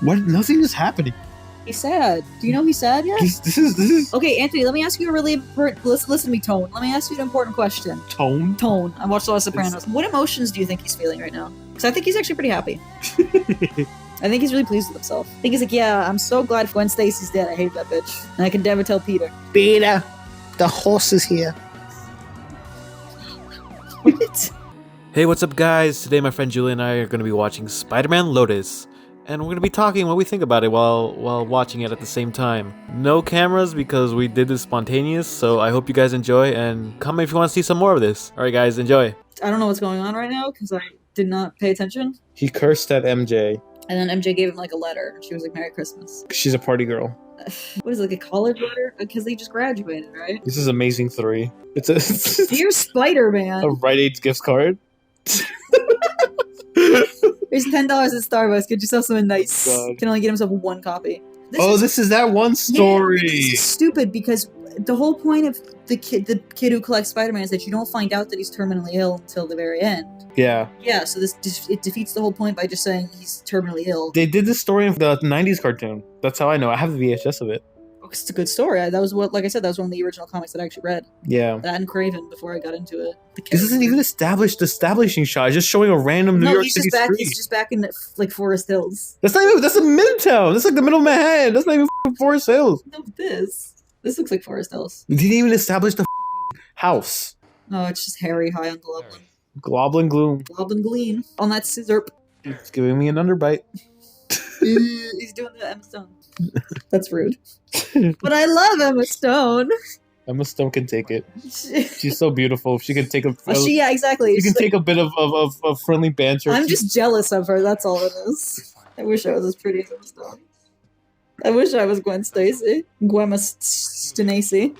What? Nothing is happening. He's sad. Do you know he's sad yet? This is... Okay, Anthony, let me ask you a really important... Listen to me, Tone. Let me ask you an important question. Tone? Tone. I watched a lot of Sopranos. What emotions do you think he's feeling right now? Because I think he's actually pretty happy. I think he's really pleased with himself. I think he's like, yeah, I'm so glad Gwen Stacy's dead. I hate that bitch. And I can never tell Peter. Peter, the horse is here. What? Hey, what's up guys? Today my friend Julie and I are going to be watching Sad-Man Lotus. And we're going to be talking what we think about it while watching it at the same time. No cameras because we did this spontaneous, so I hope you guys enjoy and comment if you want to see some more of this. Alright guys, enjoy. I don't know what's going on right now because I did not pay attention. He cursed at MJ. And then MJ gave him like a letter. And she was like, Merry Christmas. She's a party girl. What is it, like a college letter? Because they just graduated, right? This is Amazing 3. It's a... Dear Spider-Man. A Rite Aid's gift card. There's $10 at Starbucks. Get yourself something nice. God. Can only get himself one copy. This is that one story. Yeah, this is stupid because the whole point of the kid who collects Spider-Man is that you don't find out that he's terminally ill until the very end. Yeah. Yeah, so it defeats the whole point by just saying he's terminally ill. They did this story in the 90s cartoon. That's how I know. I have the VHS of it. It's a good story. That was like I said, that was one of the original comics that I actually read. Yeah. That and Craven before I got into it. This isn't even establishing shot. It's just showing a random New York City street. He's just back in like Forest Hills. That's not even. That's a Midtown. That's like the middle of Manhattan. That's not even Forest Hills. No, this looks like Forest Hills. They didn't even establish the house. No, it's just Harry high on Globlin. Globlin gloom. Globlin gleam on that scissor. It's giving me an underbite. He's doing the Emma Stone. That's rude. But I love Emma Stone. Emma Stone can take it. She's so beautiful. She can take a. Yeah, exactly. She can take a bit of friendly banter. I'm just jealous of her. That's all it is. I wish I was as pretty as Emma Stone. I wish I was Gwen Stacy. Gwen Stacy.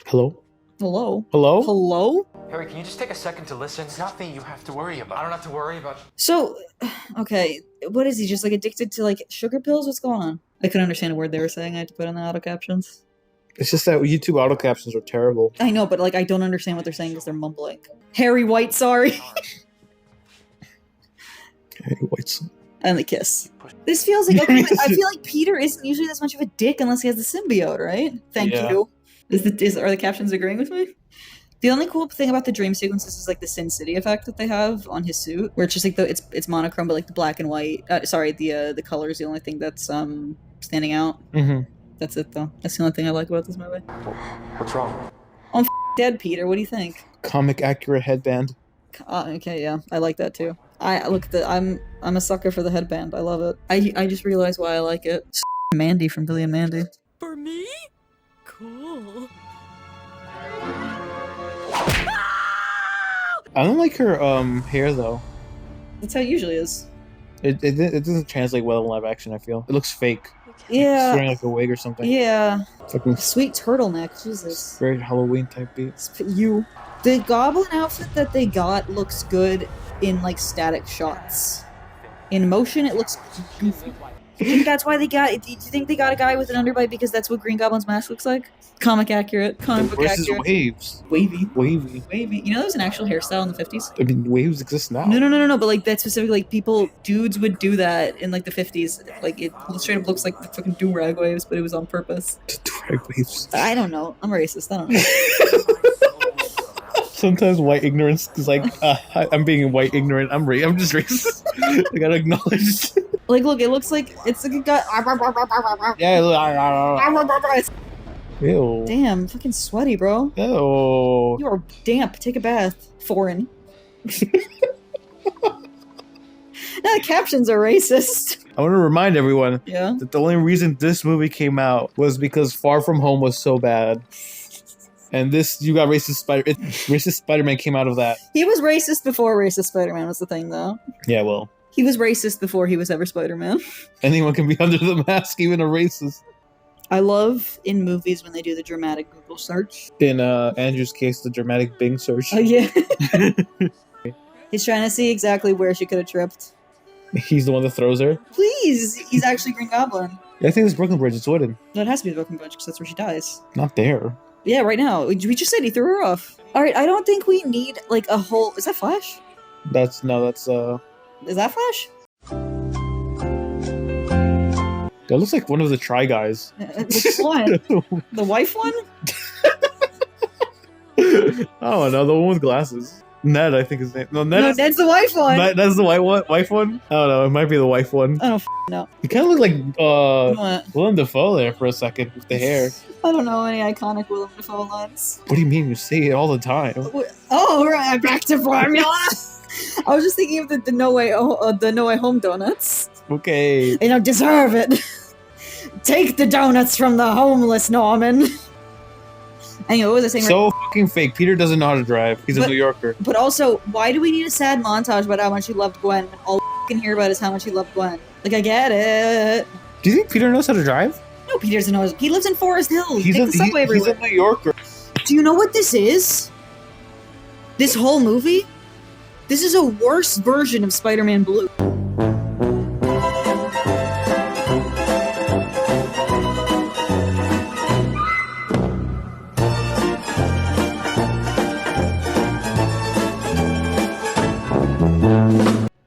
Hello. Hello. Hello. Hello. Harry, can you just take a second to listen? It's nothing you have to worry about. I don't have to worry about. So, okay, what is he? Just like addicted to like sugar pills? What's going on? I couldn't understand a word they were saying. I had to put on the auto captions. It's just that YouTube auto captions are terrible. I know, but like I don't understand what they're saying because they're mumbling. Harry White, sorry. Harry White. And the kiss. This feels like okay, I feel like Peter isn't usually as much of a dick unless he has the symbiote, right? Thank you. Are the captions agreeing with me? The only cool thing about the dream sequences is like the Sin City effect that they have on his suit, where it's just like it's monochrome, but like the black and white. The color is the only thing that's standing out. Mm-hmm. That's it though. That's the only thing I like about this movie. What's wrong? I'm dead, Peter. What do you think? Comic accurate headband. Okay, yeah, I like that too. I'm a sucker for the headband. I love it. I just realized why I like it. It's Mandy from Billy and Mandy. For me? Cool. I don't like her hair though. That's how it usually is. It doesn't translate well in live action. I feel it looks fake. Yeah. She's wearing like a wig or something. Yeah. Fucking sweet turtleneck. Jesus. Very Halloween type beat. The goblin outfit that they got looks good in like static shots. In motion, it looks goofy. Do you think that's why they got? Do you think they got a guy with an underbite because that's what Green Goblin's mask looks like? Comic accurate, comic book accurate. Waves. Wavy. You know, there was an actual hairstyle in the 50s. I mean, waves exist now. No. But like that specific, like dudes would do that in like the 50s. Like it straight up looks like the fucking do-rag waves, but it was on purpose. Do-rag waves. I don't know. I'm racist. I don't know. Sometimes white ignorance is like, I'm being white ignorant. I'm just racist. I gotta acknowledge. Like, look, it looks like it's like a guy. Yeah. Ew. Damn, fucking sweaty, bro. Ew. You are damp. Take a bath. Foreign. Now the captions are racist. I want to remind everyone that the only reason this movie came out was because Far From Home was so bad. And you got racist Spider-Man came out of that. He was racist before racist Spider-Man was the thing, though. Yeah, well. He was racist before he was ever Spider-Man. Anyone can be under the mask, even a racist. I love in movies when they do the dramatic Google search. In Andrew's case, the dramatic Bing search. Oh, yeah. He's trying to see exactly where she could have tripped. He's the one that throws her? Please! He's actually Green Goblin. Yeah, I think it's Brooklyn Bridge. It's wooden. No, it has to be the Brooklyn Bridge, because that's where she dies. Not there. Yeah, right now. We just said he threw her off. Alright, I don't think we need, like, a whole... Is that Flash? That's... Is that Flash? That looks like one of the Try Guys. Which one? The wife one? Oh no, the one with glasses. Ned, I think his name. No, Ned. No, Ned's the wife one. That's the white one. Wife one. I don't know. It might be the wife one. I don't know. He kind of looked like What? Willem Dafoe there for a second with the hair. I don't know any iconic Willem Dafoe lines. What do you mean? You say it all the time. Oh, right, back to formula. I was just thinking of the No Way Home donuts. Okay. They don't deserve it. Take the donuts from the homeless, Norman. Anyway, what was I saying? So fucking fake. Peter doesn't know how to drive. He's a New Yorker. But also, why do we need a sad montage about how much he loved Gwen when all we can hear about is how much he loved Gwen? Like, I get it. Do you think Peter knows how to drive? No, Peter doesn't know. He lives in Forest Hills. He's Take the subway he's everywhere. a New Yorker. Do you know what this is? This whole movie? This is a worse version of Spider-Man Blue.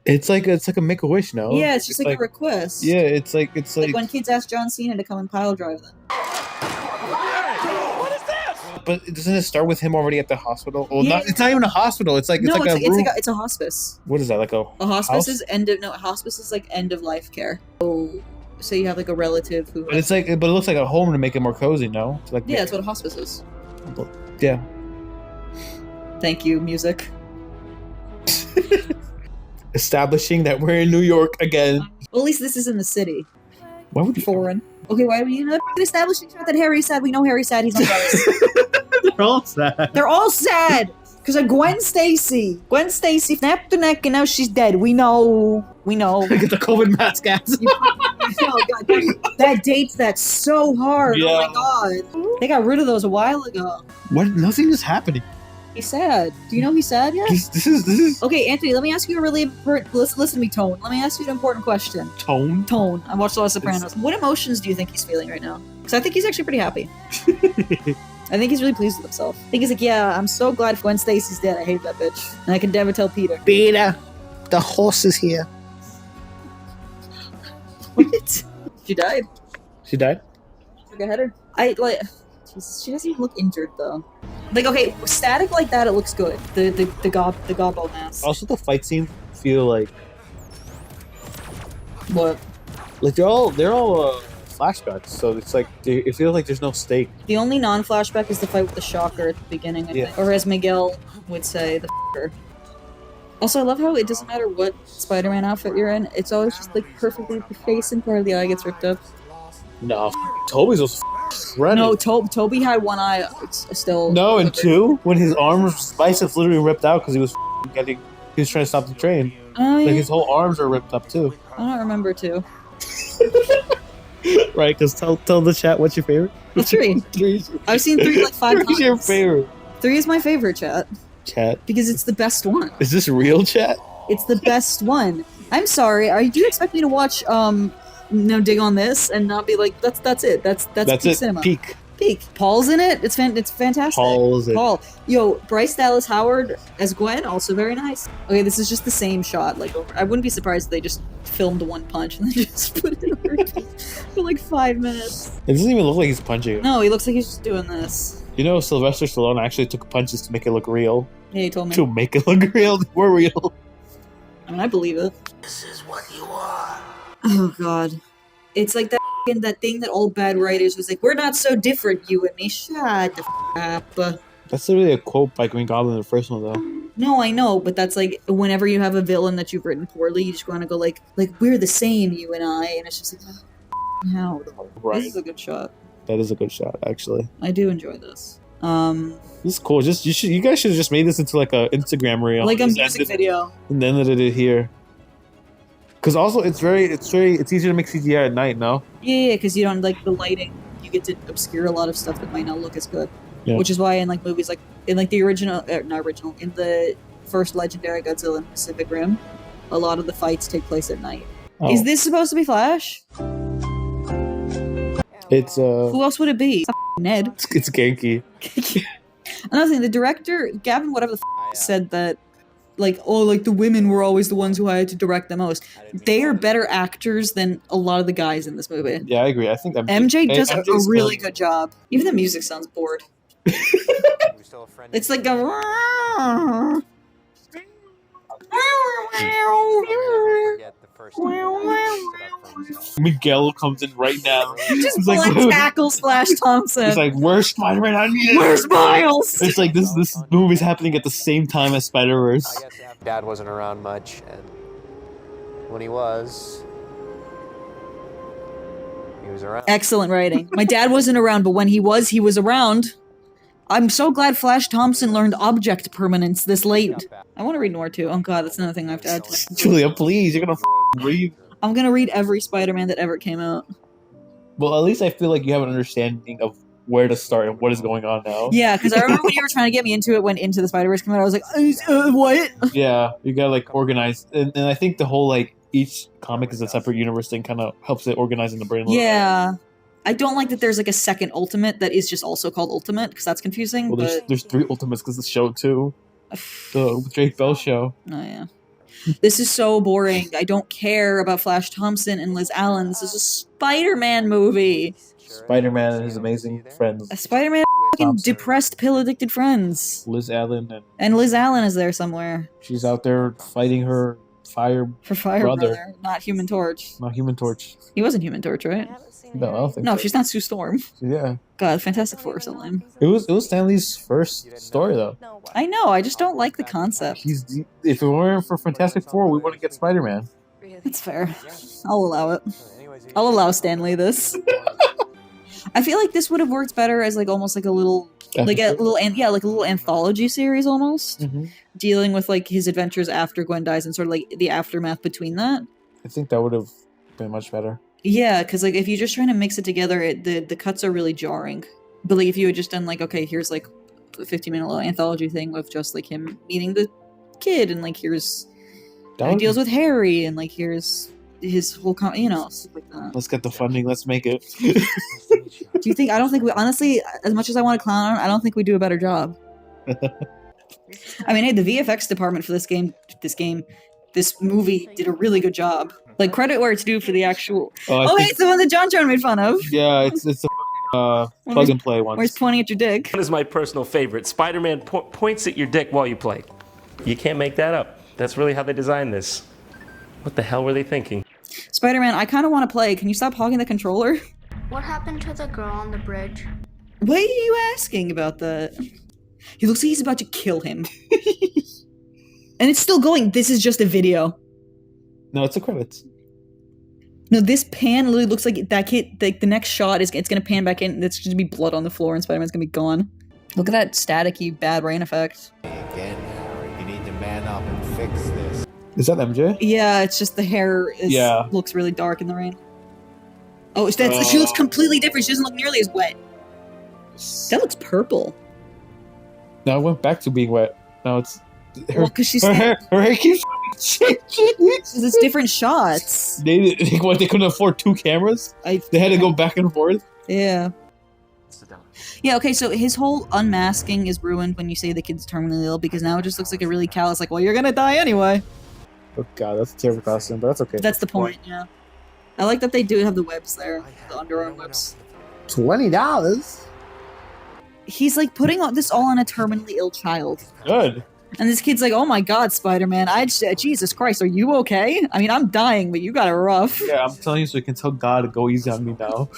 It's like a Make-A-Wish, no? Yeah, it's just like a request. Yeah, it's like Like when kids ask John Cena to come and pile drive them. But doesn't it start with him already at the hospital? Well, it's not even a hospital. It's like No, a room. it's a hospice. What is that? Like a hospice house? is hospice is like end of life care. So you have like a relative who. But it looks like a home to make it more cozy. No, it's like Yeah, that's what a hospice is. Yeah. Thank you, music. Establishing that we're in New York again. Well, at least this is in the city. Why would you? Foreign. Okay, why do we need establishing shot that Harry's sad? We know Harry's sad. He's on drugs. They're all sad. They're all sad because of Gwen Stacy. Gwen Stacy snapped her neck and now she's dead. We know. Get the COVID mask out. Oh, God. That dates that so hard. Yeah. Oh my God. They got rid of those a while ago. What? Nothing is happening. He's sad. Do you know he's sad yet? This is Okay, Anthony, let me ask you a really important... Listen to me, Tone. Let me ask you an important question. tone. Tone. I watched a lot of Sopranos. What emotions do you think he's feeling right now? Because I think he's actually pretty happy. I think he's really pleased with himself. I think he's like, yeah, I'm so glad Gwen Stacy's dead. I hate that bitch. And I can never tell Peter. Peter, the horse is here. What? She died. She died? Took a header. Jesus, she doesn't even look injured though. Like, okay, static like that, it looks good. The gobble mask. Also, the fight scenes feel like What? they're all flashbacks. So it's like it feels like there's no stake. The only non-flashback is the fight with the Shocker at the beginning, I think. Or as Miguel would say, the f***er. Also, I love how it doesn't matter what Spider-Man outfit you're in, it's always just like perfectly the face and part of the eye gets ripped up. No, Toby's was shredded. No, Toby had one eye still. No, and two, when his biceps literally ripped out because he was trying to stop the train. Oh, yeah. Like his whole arms are ripped up too. I don't remember two. Right, because tell the chat what's your favorite. Three. I've seen three like 5 times. What's your favorite? 3 is my favorite, chat. Chat. Because it's the best one. Is this real chat? It's the best one. I'm sorry. Do you expect me to watch dig on this and not be like that's it. That's peak it. cinema. Peak. Paul's in it. It's fantastic. Paul's in it. Paul. Yo, Bryce Dallas Howard as Gwen, also very nice. Okay, this is just the same shot. Like, I wouldn't be surprised if they just filmed one punch and then just put it over for like 5 minutes. It doesn't even look like he's punching. No, he looks like he's just doing this. You know, Sylvester Stallone actually took punches to make it look real. Yeah, he told me. To make it look real, they were real. I mean, I believe it. This is what you are. Oh God, it's like that thing that all bad writers was like, we're not so different, you and me. Shut the up. That's really a quote by Green Goblin in the first one, though. No, I know, but that's like whenever you have a villain that you've written poorly, you just want to go like we're the same, you and I, and it's just like, how? Right. This is a good shot. That is a good shot, actually. I do enjoy this. This is cool. You guys should have just made this into like a Instagram reel, like a music video, and then edited it here. Because also, it's easier to make CGI at night, no? Yeah, because you don't like the lighting. You get to obscure a lot of stuff that might not look as good. Yeah. Which is why in like movies like in like the original, in the first Legendary Godzilla and Pacific Rim, a lot of the fights take place at night. Oh. Is this supposed to be Flash? It's Who else would it be? Ned. It's Genki. Another thing, the director Gavin, whatever the said that like, oh, like the women were always the ones who I had to direct the most. They are better actors than a lot of the guys in this movie. Yeah, I agree. I think MJ does a MJ's really good. good job. Even the music sounds bored. It's like a. Miguel comes in right now. Just He's like, tackles Flash Thompson. He's like, "Where's Spider-Man? I need it." Where's Miles? It's like this movie's happening at the same time as Spider-Verse. Dad wasn't around much, and when he was around. Excellent writing. My dad wasn't around, but when he was around. I'm so glad Flash Thompson learned object permanence this late. I want to read Noir too. Oh god, that's another thing I have to add to. Julia, please, you're gonna read. I'm gonna read every Spider-Man that ever came out. Well, at least I feel like you have an understanding of where to start and what is going on now. Yeah, because I remember when you were trying to get me into it when Into the Spider-Verse came out, I was like, what? Yeah, you gotta like organize, and I think the whole like each comic is a separate universe thing kind of helps it organize in the brain. Yeah. I don't like that there's like a second Ultimate that is just also called Ultimate, because that's confusing. Well, but... there's 3 Ultimates because the show too. The Drake Bell show. Oh yeah. This is so boring. I don't care about Flash Thompson and Liz Allen. This is a Spider-Man movie. Spider-Man and his amazing friends. A Spider-Man fucking depressed, pill-addicted friends. Liz Allen and Liz Allen is there somewhere. She's out there fighting her Fire brother, not Human Torch. Not Human Torch. He wasn't Human Torch, right? No, I don't think No, so. she's not Sue Storm. Yeah. God, Fantastic Four is so lame. It was Stan Lee's first story though. I know, I just don't like the concept. If it weren't for Fantastic Four, we wouldn't get Spider-Man. That's fair. I'll allow it. I'll allow Stan Lee this. I feel like this would have worked better as like almost like a little anthology series almost, dealing with like his adventures after Gwen dies and sort of like the aftermath between that. I think that would have been much better. Yeah, because like if you're just trying to mix it together, the cuts are really jarring. But like if you had just done like, okay, here's like a 15-minute little anthology thing with just like him meeting the kid, and like here's how he deals with Harry, and like here's his whole stuff like that. Let's get the funding. Let's make it. Do you think? I don't think we honestly, as much as I want to clown on, I don't think we do a better job. I mean, hey, the VFX department for this movie did a really good job. Like, credit where it's due for the actual. It's the one that John made fun of. Yeah, it's the plug and play one. Where he's pointing at your dick. That is my personal favorite. Spider-Man points at your dick while you play. You can't make that up. That's really how they designed this. What the hell were they thinking? Spider-Man, I kind of want to play. Can you stop hogging the controller? What happened to the girl on the bridge? Why are you asking about that? He looks like he's about to kill him. And it's still going. This is just a video. No, it's the credits. No, this pan literally looks like that kid. Like the next shot is it's gonna pan back in. It's gonna be blood on the floor, and Spider-Man's gonna be gone. Look at that staticky bad rain effect. Again, Harry, you need to man up and fix this. Is that MJ? Yeah, it's just the hair looks really dark in the rain. Oh, she looks completely different. She doesn't look nearly as wet. That looks purple. No, it went back to being wet. Now it's because she's her hair keeps changing. It's different shots. They couldn't afford 2 cameras. They had to go back and forth. Yeah. Yeah, okay, so his whole unmasking is ruined when you say the kid's terminally ill, because now it just looks like a really callous, like, well, you're gonna die anyway. Oh god, that's a terrible costume, but that's okay. That's the point, yeah. I like that they do have the webs there, the underarm webs. $20? He's like putting this all on a terminally ill child. Good. And this kid's like, oh my god, Spider-Man, Jesus Christ, are you okay? I mean, I'm dying, but you got it rough. Yeah, I'm telling you so you can tell God to go easy on me now.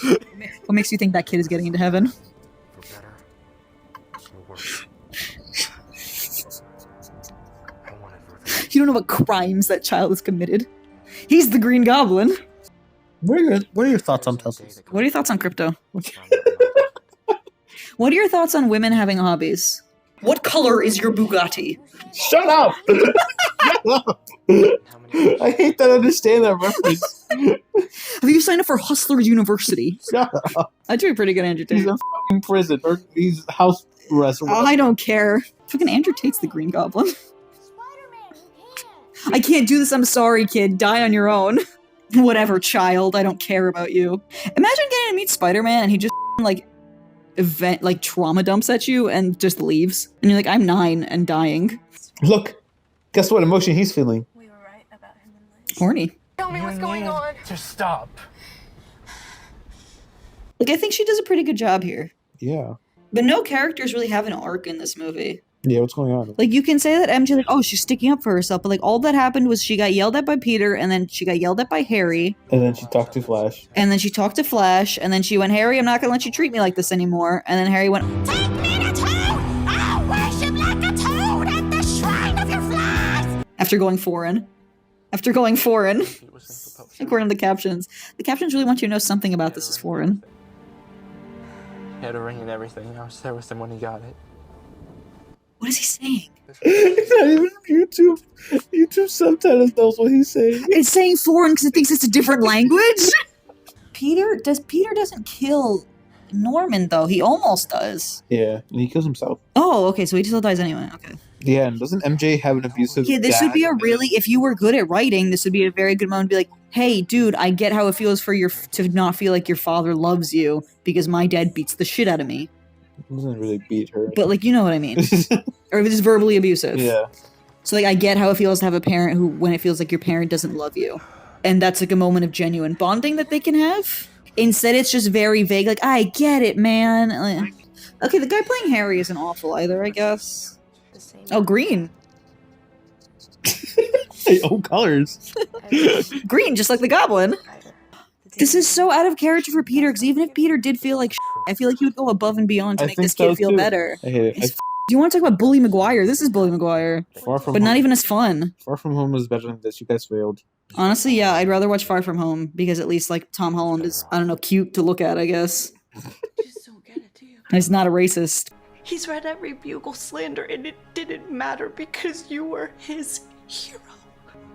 What makes you think that kid is getting into heaven? You don't know what crimes that child has committed. He's the Green Goblin. What are your thoughts on Teslas? What are your thoughts on crypto? What are your thoughts on women having hobbies? What color is your Bugatti? Shut up! Shut up! I hate that I understand that reference. Have you signed up for Hustlers University? Shut up. I do a pretty good Andrew Tate. He's in prison, or he's house arrest. I don't care. Fucking Andrew Tate's the Green Goblin. I can't do this, I'm sorry, kid. Die on your own. Whatever, child. I don't care about you. Imagine getting to meet Spider-Man and he just trauma dumps at you and just leaves. And you're like, I'm 9 and dying. Look, Guess what emotion he's feeling? We were right about him and Liz. Horny. Tell me what's going on. Just stop. Like, I think she does a pretty good job here. Yeah. But no characters really have an arc in this movie. Yeah, what's going on? Like, you can say that MJ, like, oh, she's sticking up for herself, but, like, all that happened was she got yelled at by Peter, and then she got yelled at by Harry, And then she talked to Flash. and then she talked to Flash, and then she went, Harry, I'm not gonna let you treat me like this anymore. And then Harry went, Take me to Toad! I'll worship like a toad at the shrine of your flags! after going foreign. After going foreign. According to the captions. The captions really want you to know something about this is foreign. He had a ring and everything. I was there with him when he got it. What is he saying? It's not even YouTube. YouTube subtitles knows what he's saying. It's saying foreign because it thinks it's a different language? Peter doesn't kill Norman, though. He almost does. Yeah, and he kills himself. Oh, okay, so he still dies anyway. Okay. Yeah, and doesn't MJ have an abusive Yeah, this dad? would be a really, if you were good at writing, this would be a very good moment to be like, hey, dude, I get how it feels for to not feel like your father loves you because my dad beats the shit out of me. He doesn't really beat her. But, like, you know what I mean. Or if it's verbally abusive. Yeah. So, like, I get how it feels to have a parent who, when it feels like your parent doesn't love you. And that's, like, a moment of genuine bonding that they can have. Instead, it's just very vague, like, I get it, man. Like, okay, the guy playing Harry isn't awful either, I guess. Oh, green. Hey, oh, colors. Green, just like the goblin. This is so out of character for Peter, because even if Peter did feel like I feel like he would go above and beyond to I make think this kid so, feel too. better. I hate it. Do you want to talk about Bully Maguire? This is Bully Maguire. Far from But home. not even as fun. Far from home is better than this. You guys failed. Honestly, yeah, I'd rather watch Far From Home, because at least, like, Tom Holland is, I don't know, cute to look at, I guess. Just don't get it, do you? He's not a racist. He's read every bugle slander and it didn't matter because you were his hero.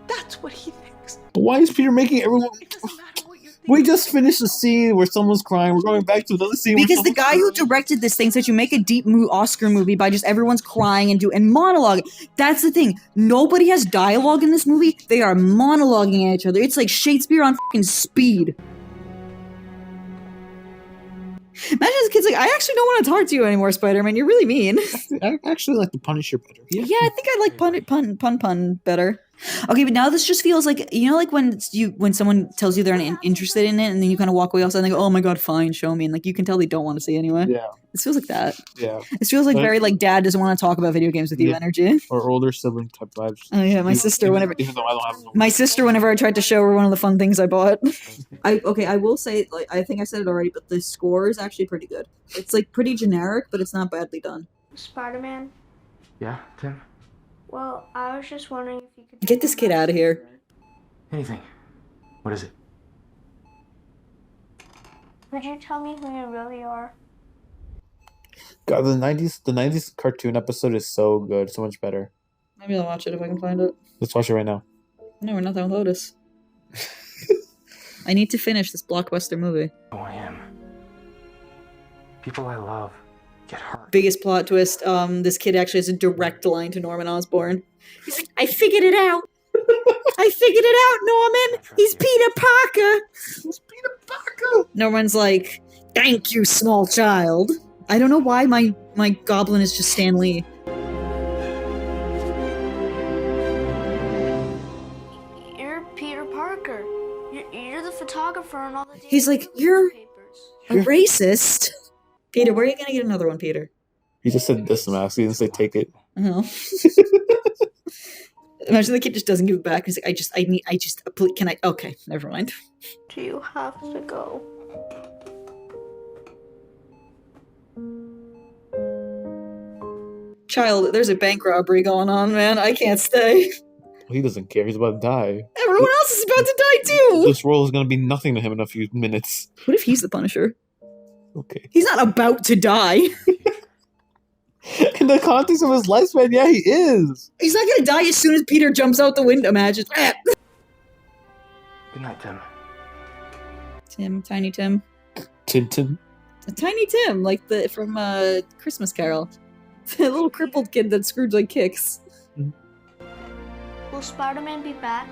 That's what he thinks. But why is Peter making everyone... It doesn't matter what you think. We just finished a scene where someone's crying. We're going back to another scene where Because the someone's guy who crying. directed this thinks that you make a deep Oscar movie by just everyone's crying and monologue. That's the thing. Nobody has dialogue in this movie. They are monologuing at each other. It's like Shakespeare on fucking speed. Imagine this kid's like, I actually don't want to talk to you anymore, Spider-Man. You're really mean. I actually like the Punisher better. Yeah, I think I like pun better. Okay, but now this just feels like, you know, like when someone tells you they're interested in it, and then you kind of walk away outside and they go, oh my god, fine, show me, and like you can tell they don't want to see anyway. Yeah. This feels like that. Yeah. This feels like But- very like dad doesn't want to talk about video games with you Yeah. energy. Or older sibling type vibes. Oh yeah, my sister whenever Even though I don't have them. my sister whenever I tried to show her one of the fun things I bought. I will say, like, I think I said it already, but the score is actually pretty good. It's like pretty generic, but it's not badly done. Spider-Man? Yeah, Tim? Well, I was just wondering if you could... Get this kid out of here. Anything. What is it? Would you tell me who you really are? God, the 90s cartoon episode is so good. So much better. Maybe I'll watch it if I can find it. Let's watch it right now. No, we're not done with Lotus. I need to finish this blockbuster movie. Who I am. People I love get hurt. Biggest plot twist, this kid actually has a direct line to Norman Osborn. He's like, I figured it out. I figured it out, Norman. He's Peter Parker. It's Peter Parker! Norman's like, thank you, small child. I don't know why my goblin is just Stan Lee. You're Peter Parker. You're the photographer on all the... He's like, daily you're- papers. A racist? Peter, where are you gonna get another one, Peter? He just said this mask. He didn't say take it. Oh. Imagine the kid just doesn't give it back. He's like, can I, okay, never mind. Do you have to go? Child, there's a bank robbery going on, man. I can't stay. He doesn't care. He's about to die. Everyone else is about to die too! This world is going to be nothing to him in a few minutes. What if he's the Punisher? Okay. He's not about to die. In the context of his lifespan, yeah, he is. He's not gonna die as soon as Peter jumps out the window, imagine. Good night, Tim. Tim, Tiny Tim. Tintin. Tiny Tim, like from Christmas Carol. The little crippled kid that Scrooge like kicks. Will Spider-Man be back?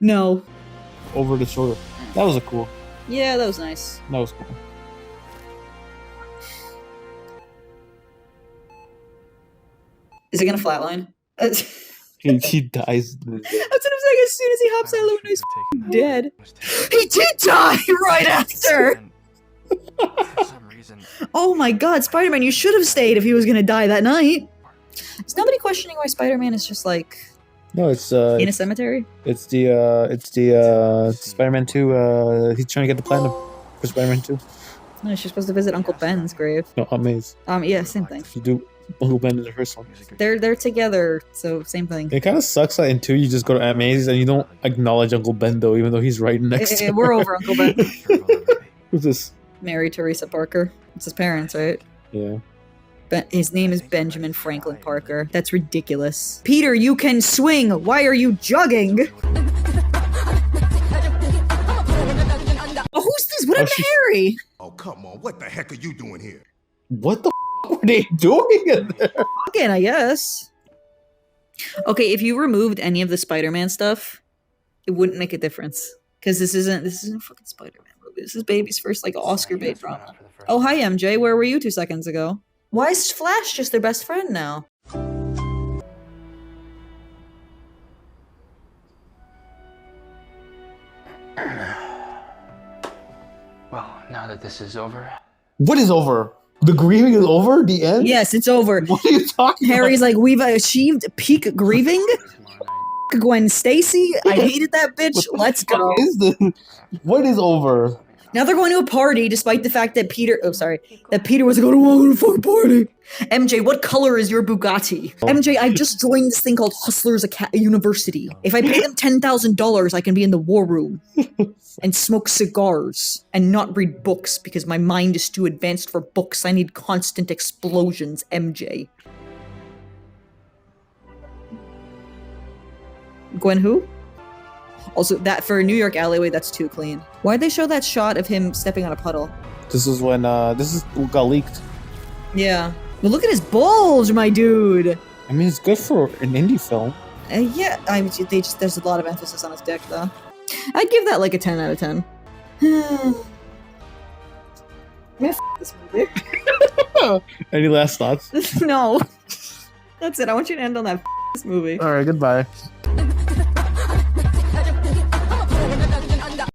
No. Over the shoulder. That was a cool. Yeah, that was nice. That was cool. Is it gonna flatline? That's He dies. what I'm saying. As soon as he hops out of the window, he's dead. He did die right after. For some reason, Oh my god, Spider-Man, you should have stayed if he was gonna die that night. Is nobody questioning why Spider-Man is just like No, it's in a cemetery? it's the Spider-Man 2. He's trying to get the platinum for Spider-Man 2. No, she's supposed to visit Uncle Ben's grave. No, Aunt May's. Yeah, same thing. You do Uncle Ben in the first one. They're together, so same thing. It kind of sucks that in 2 you just go to Aunt May's and you don't acknowledge Uncle Ben though, even though he's right next to him. We're over Uncle Ben. Who's this? Mary Teresa Parker. It's his parents, right? Yeah. His name is Benjamin Franklin Parker. That's ridiculous. Peter, you can swing. Why are you jogging? Oh, who's this? What happened to Harry? Oh, come on. What the heck are you doing here? What the were they doing in there? Fucking, I guess. Okay, if you removed any of the Spider-Man stuff, it wouldn't make a difference. Because this isn't a fucking Spider-Man movie. This is Baby's first like Oscar bait drama. Oh, hi MJ. Where were you 2 seconds ago? Why is Flash just their best friend now? well, now that this is over, What is over? The grieving is over? The end? Yes, it's over. What are you talking Harry's like, we've achieved peak grieving. Gwen Stacy, I hated that bitch. Let's go. What is over? Now they're going to a party, despite the fact that Peter was like, I don't want to go to a fucking party. MJ, what color is your Bugatti? MJ, I've just joined this thing called Hustlers University. If I pay them $10,000, I can be in the war room and smoke cigars and not read books because my mind is too advanced for books. I need constant explosions, MJ. Gwen who? Also, that for a New York alleyway, that's too clean. Why'd they show that shot of him stepping on a puddle? This is when this is what got leaked. Yeah. Well, look at his bulge, my dude. I mean, it's good for an indie film. Yeah, I mean, there's a lot of emphasis on his dick, though. I'd give that like a 10 out of 10. Man, this movie. Any last thoughts? No. That's it. I want you to end on that this movie. All right, goodbye.